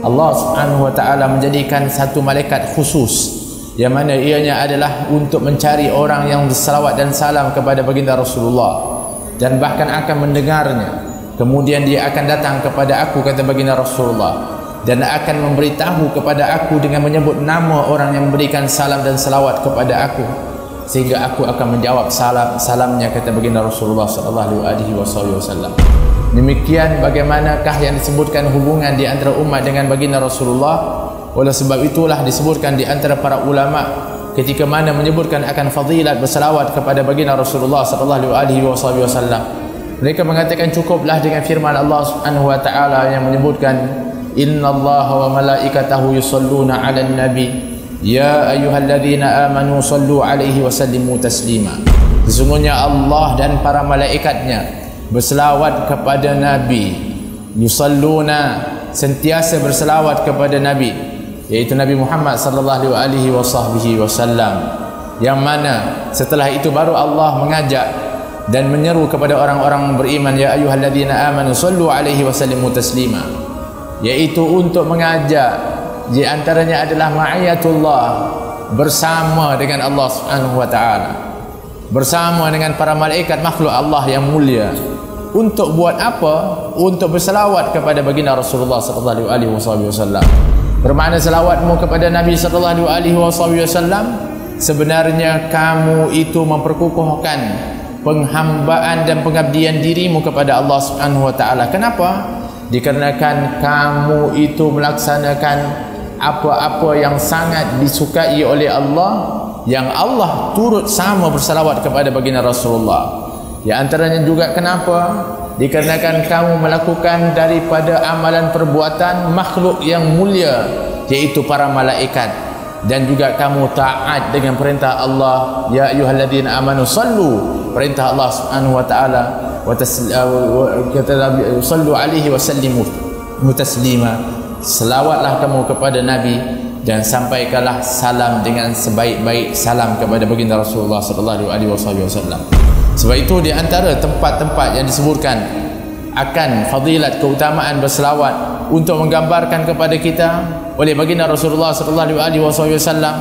Allah Subhanahu wa ta'ala menjadikan satu malaikat khusus yang mana ianya adalah untuk mencari orang yang bersalawat dan salam kepada baginda Rasulullah dan bahkan akan mendengarnya. Kemudian dia akan datang kepada aku, kata baginda Rasulullah, dan akan memberitahu kepada aku dengan menyebut nama orang yang memberikan salam dan salawat kepada aku, sehingga aku akan menjawab salamnya, kata baginda Rasulullah sallallahu alaihi wasallam. Demikian bagaimanakah yang disebutkan hubungan di antara umat dengan baginda Rasulullah. Oleh sebab itulah disebutkan di antara para ulama ketika mana menyebutkan akan fadilat bersalawat kepada baginda Rasulullah sallallahu alaihi wasallam. Mereka mengatakan cukuplah dengan firman Allah Subhanahu wa taala yang menyebutkan innallaha wa malaikatahu yusalluna 'alan nabi ya ayyuhalladzina amanu sallu 'alaihi wa sallimu taslima. Sesungguhnya Allah dan para malaikatnya berselawat kepada Nabi, yusalluna, sentiasa berselawat kepada Nabi, yaitu Nabi Muhammad sallallahu alaihi wasallam, yang mana setelah itu baru Allah mengajak dan menyeru kepada orang-orang beriman, ya ayyuhalladzina amanu sallu alaihi wa sallimu taslima, yaitu untuk mengajak, di antaranya adalah ma'iyatullah, bersama dengan Allah Subhanahu wa taala, bersama dengan para malaikat makhluk Allah yang mulia. Untuk buat apa? Untuk berselawat kepada baginda Rasulullah sallallahu alaihi wasallam. Bermakna selawatmu kepada Nabi sallallahu alaihi wasallam sebenarnya kamu itu memperkukuhkan penghambaan dan pengabdian dirimu kepada Allah Subhanahu wa taala. Kenapa? Dikarenakan kamu itu melaksanakan apa-apa yang sangat disukai oleh Allah, yang Allah turut sama berselawat kepada baginda Rasulullah. Di antaranya juga kenapa? Dikarenakan kamu melakukan daripada amalan perbuatan makhluk yang mulia, yaitu para malaikat, dan juga kamu taat dengan perintah Allah, ya ayyuhalladzina amanu sallu, perintah Allah Subhanahu wa taala, wa sallu alaihi wa sallimu taslima. Selawatlah kamu kepada Nabi dan sampaikanlah salam dengan sebaik-baik salam kepada baginda Rasulullah sallallahu alaihi wasallam. Sebab itu di antara tempat-tempat yang disebutkan akan fadilat keutamaan berselawat untuk menggambarkan kepada kita oleh baginda Rasulullah sallallahu alaihi wasallam,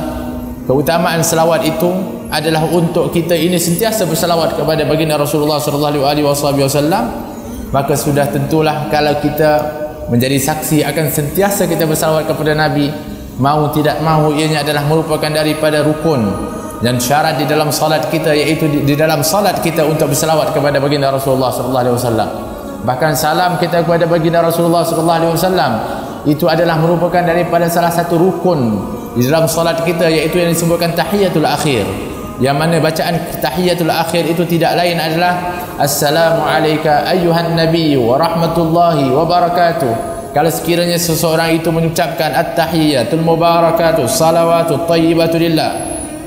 keutamaan selawat itu adalah untuk kita ini sentiasa berselawat kepada baginda Rasulullah sallallahu alaihi wasallam. Maka sudah tentulah kalau kita menjadi saksi akan sentiasa kita berselawat kepada Nabi, mau tidak mau ianya adalah merupakan daripada rukun dan syarat di dalam salat kita, yaitu di dalam salat kita untuk berselawat kepada baginda Rasulullah sallallahu alaihi wasallam. Bahkan salam kita kepada baginda Rasulullah sallallahu alaihi wasallam itu adalah merupakan daripada salah satu rukun di dalam salat kita, yaitu yang disebutkan tahiyatul akhir, yang mana bacaan tahiyatul akhir itu tidak lain adalah assalamu alayka ayyuhan nabiyyu wa rahmatullahi wa barakatuh. Kalau sekiranya seseorang itu mengucapkan at-tahiyatul mubarakatuh salawatut thayyibatu lillah,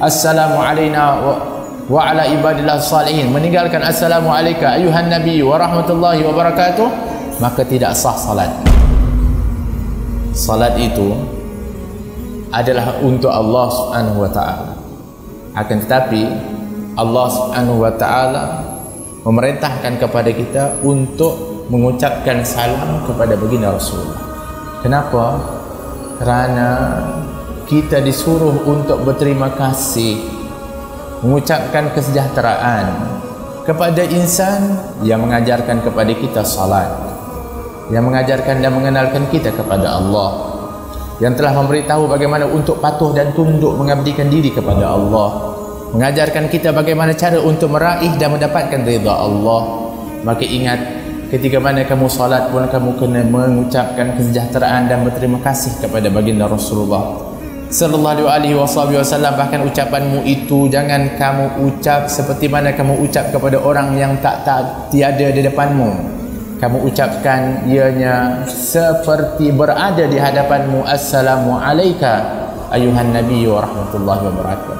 assalamu alayna wa ala ibadillah salihin, meninggalkan assalamu alayka ayuhan nabi wa rahmatullahi wa barakatuh, maka tidak sah salat. Salat itu adalah untuk Allah Subhanahu wa taala. Akan tetapi Allah Subhanahu wa taala memerintahkan kepada kita untuk mengucapkan salam kepada baginda Rasulullah. Kenapa? Kerana kita disuruh untuk berterima kasih, mengucapkan kesejahteraan kepada insan yang mengajarkan kepada kita salat, yang mengajarkan dan mengenalkan kita kepada Allah, yang telah memberitahu bagaimana untuk patuh dan tunduk mengabdikan diri kepada Allah, mengajarkan kita bagaimana cara untuk meraih dan mendapatkan ridha Allah. Maka ingat, ketika mana kamu salat pun kamu kena mengucapkan kesejahteraan dan berterima kasih kepada baginda Rasulullah sallallahu alaihi wasallam. Bahkan ucapanmu itu jangan kamu ucap seperti mana kamu ucap kepada orang yang tiada di depanmu. Kamu ucapkan ianya seperti berada di hadapanmu, assalamu alayka ayuhan nabiyyu wa rahmatullahi wa barakatuh.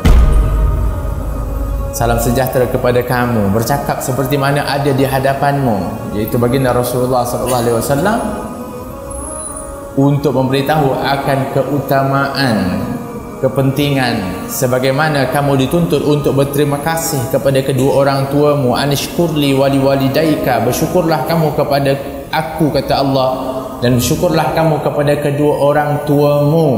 Salam sejahtera kepada kamu, bercakap seperti mana ada di hadapanmu, yaitu baginda Rasulullah sallallahu alaihi wasallam, untuk memberitahu akan keutamaan, kepentingan, sebagaimana kamu dituntut untuk berterima kasih kepada kedua orang tuamu. Anishkurli wali walidaika, bersyukurlah kamu kepada aku, kata Allah, dan syukurlah kamu kepada kedua orang tuamu.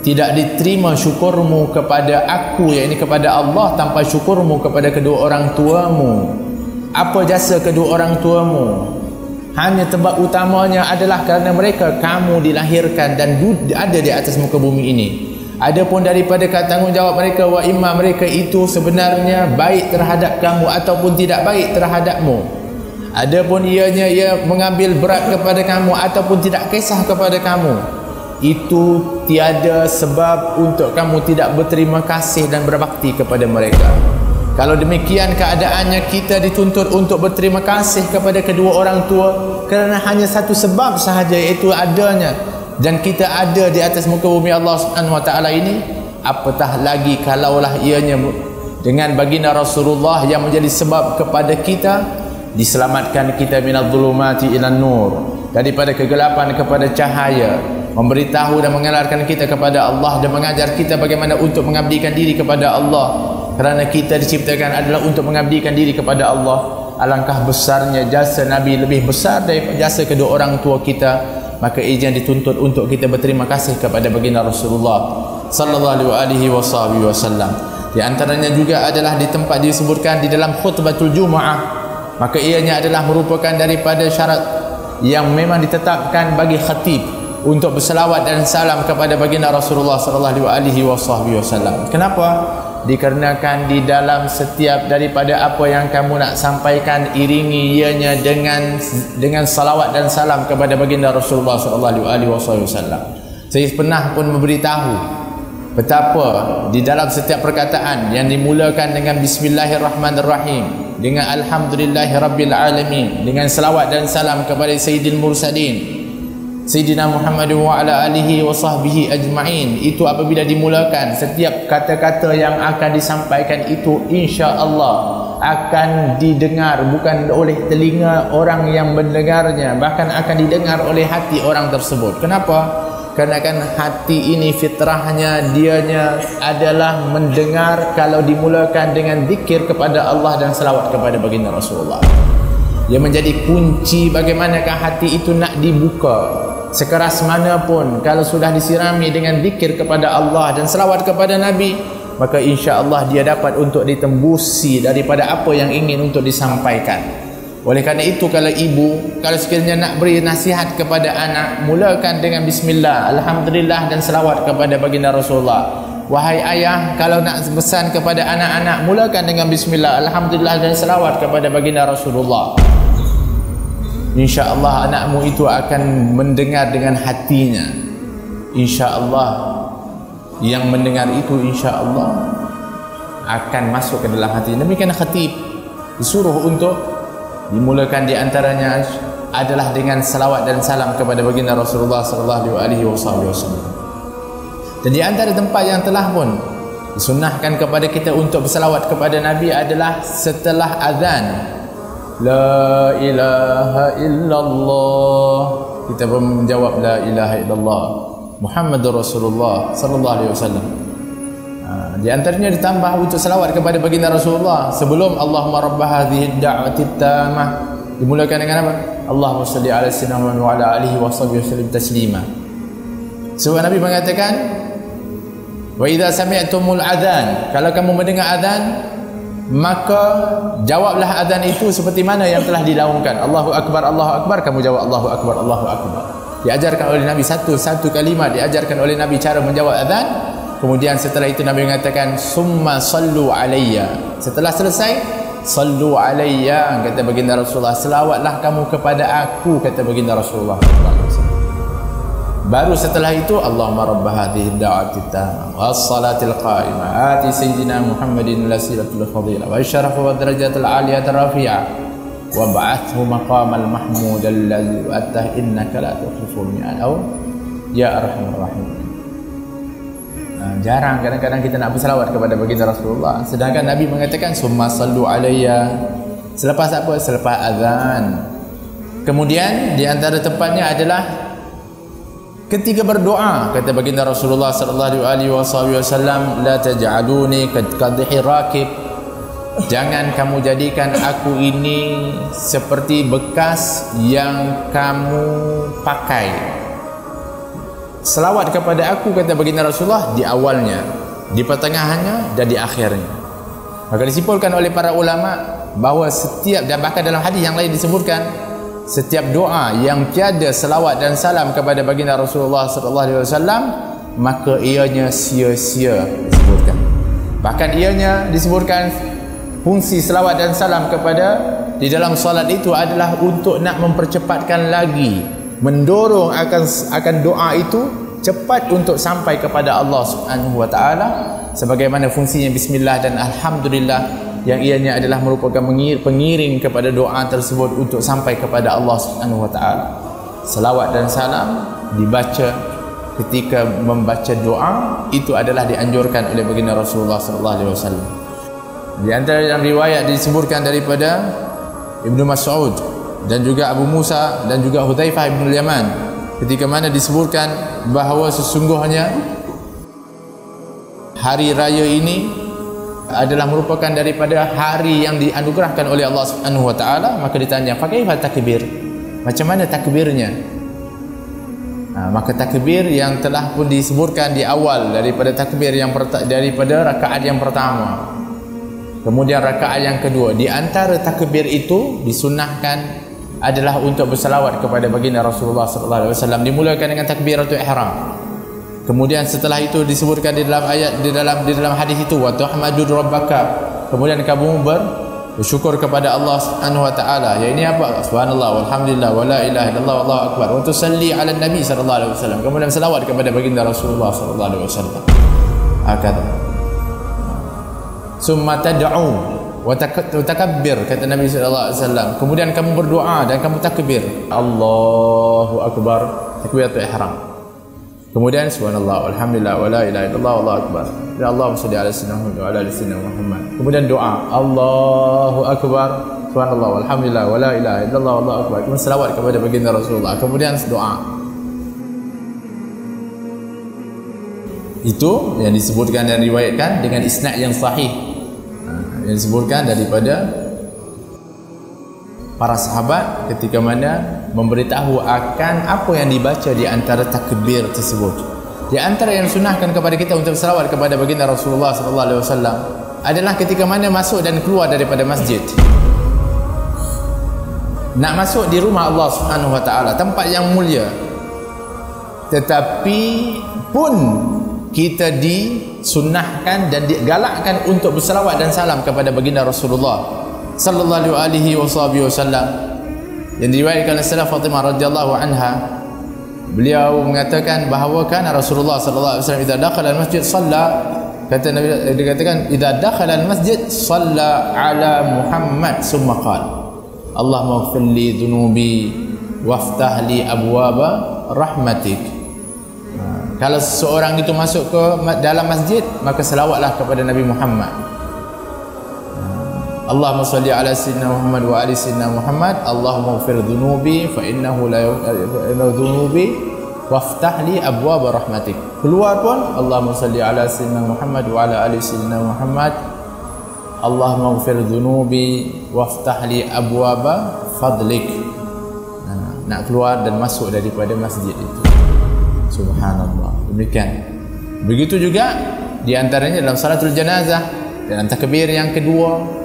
Tidak diterima syukurmu kepada aku, yakni kepada Allah, tanpa syukurmu kepada kedua orang tuamu. Apa jasa kedua orang tuamu? Hanya sebab utamanya adalah kerana mereka kamu dilahirkan dan ada di atas muka bumi ini. Adapun daripada tanggungjawab mereka, wa imma mereka itu sebenarnya baik terhadap kamu ataupun tidak baik terhadapmu. Adapun ia mengambil berat kepada kamu ataupun tidak kisah kepada kamu, itu tiada sebab untuk kamu tidak berterima kasih dan berbakti kepada mereka. Kalau demikian keadaannya, kita dituntut untuk berterima kasih kepada kedua orang tua kerana hanya satu sebab sahaja, iaitu adanya dan kita ada di atas muka bumi Allah Subhanahu wa taala ini. Apatah lagi kalaulah ianya dengan baginda Rasulullah yang menjadi sebab kepada kita diselamatkan kita minadh-dhulumati ilan nur, daripada kegelapan kepada cahaya, memberitahu dan mengenalkan kita kepada Allah dan mengajar kita bagaimana untuk mengabdikan diri kepada Allah. Kerana kita diciptakan adalah untuk mengabdikan diri kepada Allah. Alangkah besarnya jasa Nabi, lebih besar daripada jasa kedua orang tua kita. Maka izin dituntut untuk kita berterima kasih kepada baginda Rasulullah sallallahu alaihi wasallam. Di antaranya juga adalah di tempat disebutkan di dalam khutbatul Jumaah, maka ianya adalah merupakan daripada syarat yang memang ditetapkan bagi khatib untuk berselawat dan salam kepada baginda Rasulullah sallallahu alaihi wasallam. Kenapa? Dikarenakan di dalam setiap daripada apa yang kamu nak sampaikan, iringi ianya dengan salawat dan salam kepada baginda Rasulullah sallallahu alaihi wasallam. Saya pernah pun memberitahu betapa di dalam setiap perkataan yang dimulakan dengan bismillahirrahmanirrahim, dengan alhamdulillahirabbil alamin, dengan salawat dan salam kepada sayyidil mursalin Sayyidina Muhammad wa ala alihi wa sahbihi ajma'in, itu apabila dimulakan, setiap kata-kata yang akan disampaikan itu insya-Allah akan didengar bukan oleh telinga orang yang mendengarnya, bahkan akan didengar oleh hati orang tersebut. Kenapa? Kerana kan hati ini fitrahnya dianya adalah mendengar kalau dimulakan dengan zikir kepada Allah dan selawat kepada baginda Rasulullah. Ia menjadi kunci bagaimanakah hati itu nak dibuka. Sekeras mana pun kalau sudah disirami dengan zikir kepada Allah dan selawat kepada Nabi, maka insya-Allah dia dapat untuk ditembusi daripada apa yang ingin untuk disampaikan. Oleh kerana itu, kalau ibu kalau sekiranya nak beri nasihat kepada anak, mulakan dengan bismillah, alhamdulillah dan selawat kepada baginda Rasulullah. Wahai ayah, kalau nak pesan kepada anak-anak, mulakan dengan bismillah, alhamdulillah dan selawat kepada baginda Rasulullah. InsyaAllah anakmu itu akan mendengar dengan hatinya. InsyaAllah yang mendengar itu insyaAllah akan masuk ke dalam hati. Demikian khatib disuruh untuk dimulakan di antaranya adalah dengan salawat dan salam kepada baginda Rasulullah sallallahu alaihi wasallam. Dan di antara tempat yang telah pun disunnahkan kepada kita untuk bersalawat kepada Nabi adalah setelah azan. La ilaha illallah, kita pun menjawab la ilaha illallah Muhammadur Rasulullah sallallahu alaihi wasallam. Di antaranya ditambah untuk selawat kepada baginda Rasulullah sebelum Allahumma rabb hadhihi ad-da'wati at-tammah, dimulakan dengan apa? Allahumma shalli ala sayyidina Muhammad wa ala alihi washabihi wasallim taslima. Sebab Nabi mengatakan, wa idza sami'tumul adzan, kalau kamu mendengar azan, maka jawablah azan itu seperti mana yang telah dilaungkan. Allahu akbar, Allahu akbar, kamu jawab Allahu akbar, Allahu akbar. Diajarkan oleh Nabi satu kalimat, diajarkan oleh Nabi cara menjawab azan. Kemudian setelah itu Nabi mengatakan summa sallu alayya, setelah selesai sallu alayya, kata baginda Rasulullah, selawatlah kamu kepada aku, kata baginda Rasulullah. Baru setelah itu Allahumma rabb hadhihi ad-da'wati at-tammah was-salatil qa'imah ati sayyidina Muhammadin al-wasilatul fadilah wa syarafa wa darajatul aliyah rafi'ah wa ba'athu maqamal mahmud alladhi wa'attah innaka la tukhliful mi'ad. Ya arhamar rahim. Jarang kadang-kadang kita nak berselawat kepada baginda Rasulullah, sedangkan Nabi mengatakan summa sallu alayya, selepas apa? Selepas azan. Kemudian di antara tempatnya adalah ketika berdoa, kata baginda Rasulullah sallallahu alaihi wasallam, la taj'aluni qadhihi rakib Jangan kamu jadikan aku ini seperti bekas yang kamu pakai. Selawat kepada aku, kata baginda Rasulullah, di awalnya, di pertengahannya dan di akhirnya. Maka disimpulkan oleh para ulama bahawa setiap, dan bahkan dalam hadis yang lain disebutkan, setiap doa yang tiada selawat dan salam kepada baginda Rasulullah sallallahu alaihi wasallam, maka ianya sia-sia, disebutkan. Bahkan ianya disebutkan fungsi selawat dan salam kepada di dalam solat itu adalah untuk nak mempercepatkan lagi, mendorong akan doa itu cepat untuk sampai kepada Allah Subhanahu wa taala, sebagaimana fungsinya bismillah dan alhamdulillah yang ianya adalah merupakan pengiring kepada doa tersebut untuk sampai kepada Allah Subhanahu wa taala. Selawat dan salam dibaca ketika membaca doa itu adalah dianjurkan oleh baginda Rasulullah sallallahu alaihi wasallam. Di antara dalam riwayat disebutkan daripada Ibnu Mas'ud dan juga Abu Musa dan juga Hudzaifah bin Yaman, ketika mana disebutkan bahawa sesungguhnya hari raya ini adalah merupakan daripada hari yang dianugerahkan oleh Allah Subhanahu wa taala, maka ditanya, "Fakaifa takbir?" Macam mana takbirnya? Maka takbir yang telah pun disebutkan di awal daripada takbir yang daripada rakaat yang pertama, kemudian rakaat yang kedua, di antara takbir itu disunnahkan adalah untuk berselawat kepada baginda Rasulullah sallallahu alaihi wasallam, dimulakan dengan takbiratul ihram. Kemudian setelah itu disebutkan di dalam ayat, di dalam hadis itu, wa tuhmadu rabbaka, kemudian kamu bersyukur kepada Allah Subhanahu wa taala. Ya, ini apa? Subhanallah walhamdulillah wala ilaha illallah wallahu akbar. Wa tusalli ala nabi sallallahu alaihi wasallam, kemudian selawat kepada baginda Rasulullah sallallahu alaihi wasallam. Hakata. Summa tad'u wa takabbir, kata Nabi sallallahu alaihi wasallam. Kemudian kamu berdoa dan kamu takbir. Allahu akbar, takbiratul ihram. Kemudian subhanallah walhamdulillah wala ilaha illallah wallahu akbar. Ya Allah shalli ala sayyidina Muhammad wa ala ali sayyidina Muhammad. Kemudian doa Allahu akbar, subhanallah walhamdulillah wala ilaha illallah wallahu akbar. Kemudian selawat kepada baginda Rasulullah. Kemudian doa. Itu yang disebutkan dan riwayatkan dengan isnad yang sahih, yang disebutkan daripada para sahabat ketika mana memberitahu akan apa yang dibaca di antara takbir tersebut. Di antara yang sunahkan kepada kita untuk selawat kepada baginda Rasulullah sallallahu alaihi wasallam adalah ketika mana masuk dan keluar daripada masjid. Nak masuk di rumah Allah Subhanahu wa taala, tempat yang mulia, tetapi pun kita disunnahkan dan digalakkan untuk berselawat dan salam kepada baginda Rasulullah sallallahu alaihi wasallam. Yang diriwayatkan oleh Sayyidah Fatimah radhiyallahu anha, beliau mengatakan bahawa kan Rasulullah sallallahu alaihi wasallam idza dakhala al-masjid shalla, kata Nabi, dikatakan idza dakhala al-masjid shalla ala Muhammad summa qala Allahumma ighfir li dhunubi waftah li abwaba rahmatik. Kalau seseorang itu masuk ke dalam masjid, maka selawatlah kepada Nabi Muhammad. Allahumma salli ala sayyidina Muhammad wa ali sayyidina Muhammad. Allahumma ighfir dhunubi fa innahu la yaghfiru dhunubi waftah li abwaaba rahmatik. Keluar pun Allahumma salli ala sayyidina Muhammad wa ala ali sayyidina Muhammad. Allahumma ighfir dhunubi waftah li abwaaba fadlik. Nak keluar dan masuk daripada masjid itu. Subhanallah. Demikian. Begitu juga di antaranya dalam salatul janazah, dalam takbir yang kedua,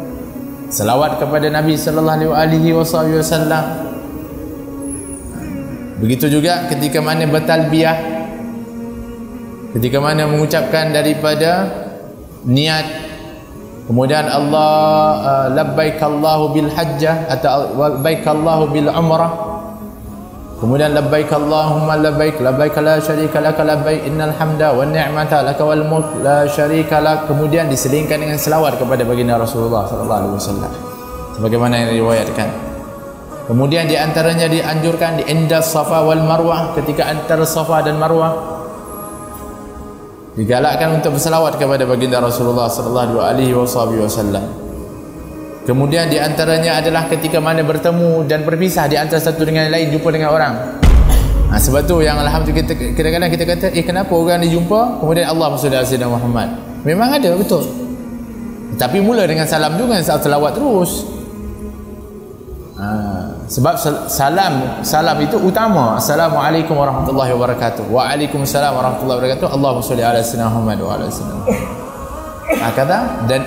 selawat kepada Nabi sallallahu alaihi wasallam. Begitu juga ketika mana bertalbiyah, ketika mana mengucapkan daripada niat, kemudian Allah labbaik Allahu bil hajjah atau labbaik Allahu bil umrah, kemudian labbaik Allahumma labbaik labbaik la syarika lak labbaik innal hamda wan ni'mata lak wal mulk la syarika lak. Kemudian diselingkan dengan selawat kepada baginda Rasulullah sallallahu alaihi wasallam sebagaimana yang diriwayatkan. Kemudian di antaranya dianjurkan di inda Safa wal Marwah, ketika antara Safa dan Marwah digalakkan untuk berselawat kepada baginda Rasulullah sallallahu alaihi wasallam. Kemudian di antaranya adalah ketika mana bertemu dan berpisah di antara satu dengan yang lain, jumpa dengan orang. Sebab tu yang alhamdulillah kadang-kadang kita kata, kenapa orang dijumpa kemudian Allah Subhanahu Muhammad? Memang ada, betul. Tapi mula dengan salam juga, selawat terus. Sebab salam itu utama. Assalamualaikum warahmatullahi wabarakatuh. Waalaikumsalam warahmatullahi wabarakatuh. Allahumma sholli ala sayyidina Muhammad wa ala sayyidina Muhammad. Kata, dan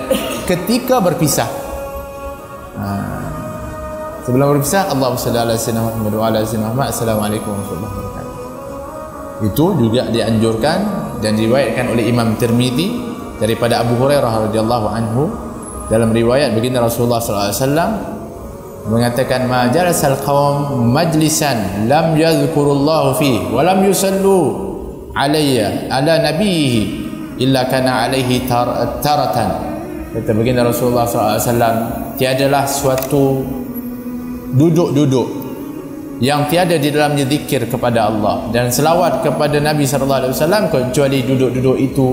ketika berpisah, sebelum berpisah, Allahumma sholli ala sayyidina Muhammad wa ala sayyidina Muhammad. Assalamualaikum warahmatullahi wabarakatuh. Itu juga dianjurkan dan diriwayatkan oleh Imam Tirmidzi daripada Abu Hurairah radhiyallahu anhu. Dalam riwayat baginda Rasulullah sallallahu alaihi wasallam mengatakan, ma jalasal qaum majlisan lam yadhkurullahu fihi wa lam yusallu alayya ala nabiyhi illa kana alaihi taratan. Kata baginda Rasulullah sallallahu alaihi wasallam, tiadalah suatu duduk-duduk yang tiada di dalamnya zikir kepada Allah dan selawat kepada Nabi sallallahu alaihi wasallam, kecuali duduk-duduk itu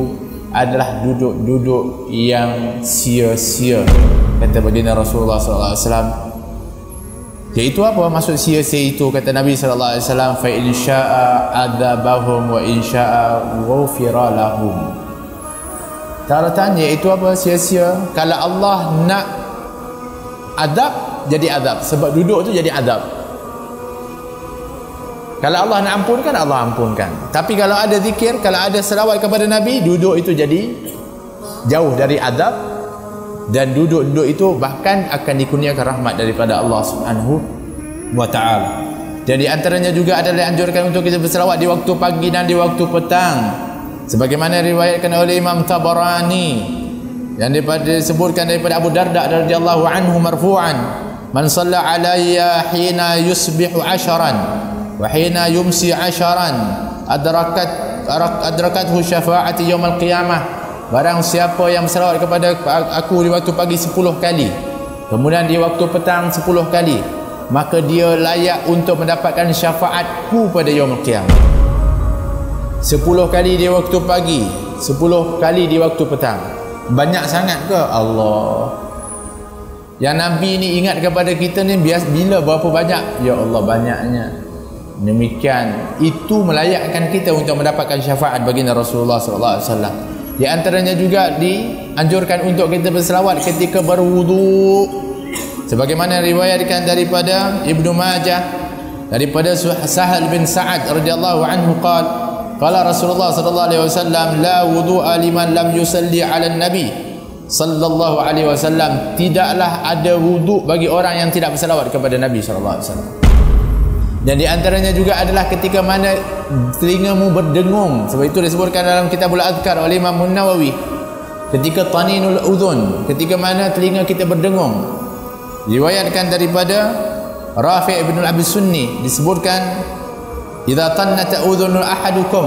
adalah duduk-duduk yang sia-sia. Kata baginda Rasulullah sallallahu alaihi wasallam, iaitu apa maksud sia-sia itu? Kata Nabi sallallahu alaihi wasallam, fa in syaa'a adzabahum wa in syaa'a ghufira lahum. Taratan, iaitu apa sia-sia? Kalau Allah nak adab, jadi adab, sebab duduk tu jadi adab. Kalau Allah nak ampunkan, Allah ampunkan. Tapi kalau ada zikir, kalau ada selawat kepada Nabi, duduk itu jadi jauh dari adab, dan duduk-duduk itu bahkan akan dikurniakan rahmat daripada Allah Subhanahu wa taala. Dan di antaranya juga adalah anjurkan untuk kita berselawat di waktu pagi dan di waktu petang, sebagaimana riwayatkan oleh Imam Tabarani yang disebutkan daripada Abu Darda radhiyallahu anhu marfu'an, man shalla alayya hina yusbihu 'asharan wa hina yumsi 'asharan adrakathu syafa'ati yaumil qiyamah. Barang siapa yang berselawat kepada aku di waktu pagi 10 kali, kemudian di waktu petang 10 kali, maka dia layak untuk mendapatkan syafaatku pada yaumil qiyamah. 10 kali di waktu pagi, 10 kali di waktu petang. Banyak sangat ke? Allah. Yang Nabi ni ingat kepada kita ni bila berapa banyak? Ya Allah, banyaknya. Demikian itu melayakkan kita untuk mendapatkan syafaat baginda Rasulullah sallallahu alaihi wasallam. Di antaranya juga dianjurkan untuk kita berselawat ketika berwudu, sebagaimana riwayatkan daripada Ibnu Majah daripada Sahal bin Sa'ad radhiyallahu anhu qala Rasulullah sallallahu alaihi wasallam, la wudu'a liman lam yusalli 'ala nabi sallallahu alaihi wasallam. Tidaklah ada wudu bagi orang yang tidak berselawat kepada Nabi sallallahu alaihi wasallam. Dan di antaranya juga adalah ketika mana telingamu berdengung, sebab itu disebutkan dalam Kitabul Adhkar oleh Imam Nawawi, ketika taninul udhun, ketika mana telinga kita berdengung. Riwayatkan daripada Rafi' bin Abi Sunni disebutkan, idza tannat udhunul ahadukum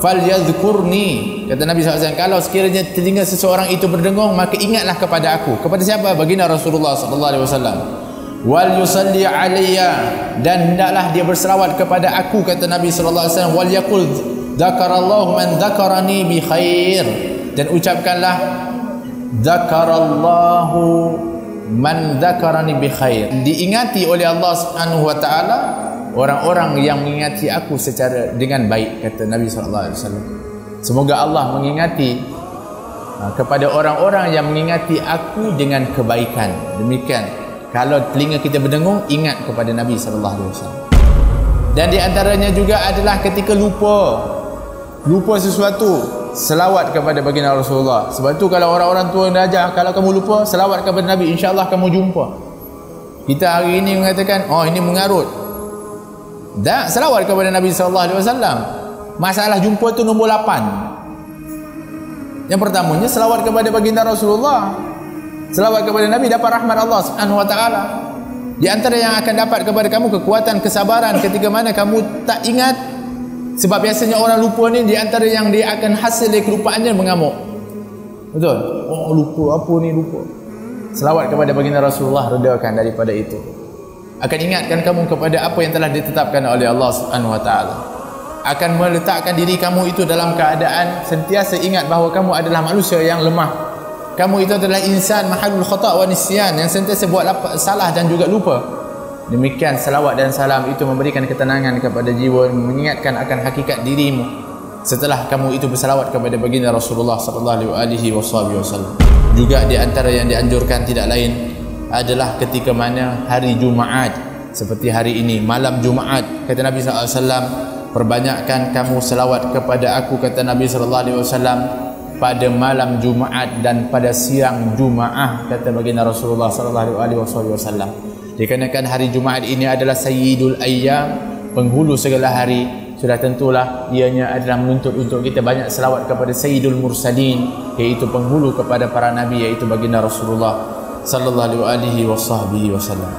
falyadhkurni. Kata Nabi SAW, kalau sekiranya telinga seseorang itu berdengung, maka ingatlah kepada aku. Kepada siapa? Baginda Rasulullah sallallahu alaihi wasallam. Wal yusalli alayya, dan hendaklah dia berselawat kepada aku, kata Nabi sallallahu alaihi wasallam. Wal yaqul dzakarallahu man dzakarani bi khair, dan ucapkanlah dzakarallahu man dzakarani bi khair. Diingati oleh Allah Subhanahu wa taala orang-orang yang mengingati aku secara dengan baik, kata Nabi sallallahu alaihi wasallam. Semoga Allah mengingati kepada orang-orang yang mengingati aku dengan kebaikan. Demikian. Kalau telinga kita berdengung, ingat kepada Nabi sallallahu alaihi wasallam. Dan di antaranya juga adalah ketika lupa sesuatu, selawat kepada baginda Rasulullah. Sebab tu kalau orang-orang tua ajar, kalau kamu lupa, selawat kepada Nabi, insya-Allah kamu jumpa. Kita hari ini mengatakan, oh ini mengarut. Tak, selawat kepada Nabi sallallahu alaihi wasallam. Masalah jumpa tu nombor 8. Yang pertamanya selawat kepada baginda Rasulullah. Selawat kepada Nabi dapat rahmat Allah Subhanahu wa taala. Di antara yang akan dapat kepada kamu kekuatan kesabaran ketika mana kamu tak ingat. Sebab biasanya orang lupa ni, di antara yang dia akan hasil dari kelupaannya mengamuk. Betul? Oh lupa, apa ni lupa. Selawat kepada baginda Rasulullah redakan daripada itu. Akan ingatkan kamu kepada apa yang telah ditetapkan oleh Allah Subhanahu wa taala. Akan meletakkan diri kamu itu dalam keadaan sentiasa ingat bahawa kamu adalah manusia yang lemah. Kamu itu adalah insan mahalul khata' wa nisyan, yang sentiasa buat salah dan juga lupa. Demikian selawat dan salam itu memberikan ketenangan kepada jiwa, mengingatkan akan hakikat dirimu. setelah kamu itu bersalawat kepada baginda Rasulullah sallallahu alaihi wasallam. Juga di antara yang dianjurkan tidak lain adalah ketika mana hari Jumaat, seperti hari ini malam Jumaat, kata Nabi sallallahu alaihi wasallam, perbanyakkan kamu selawat kepada aku, kata Nabi sallallahu alaihi wasallam, pada malam Jumaat dan pada siang Jumaah, kata baginda Rasulullah sallallahu alaihi wasallam. Dikarenakan hari Jumaat ini adalah sayyidul ayyam, penghulu segala hari, sudah tentulah ianya adalah menuntut untuk kita banyak selawat kepada sayyidul mursalin, iaitu penghulu kepada para nabi, iaitu baginda Rasulullah sallallahu alaihi wasallam.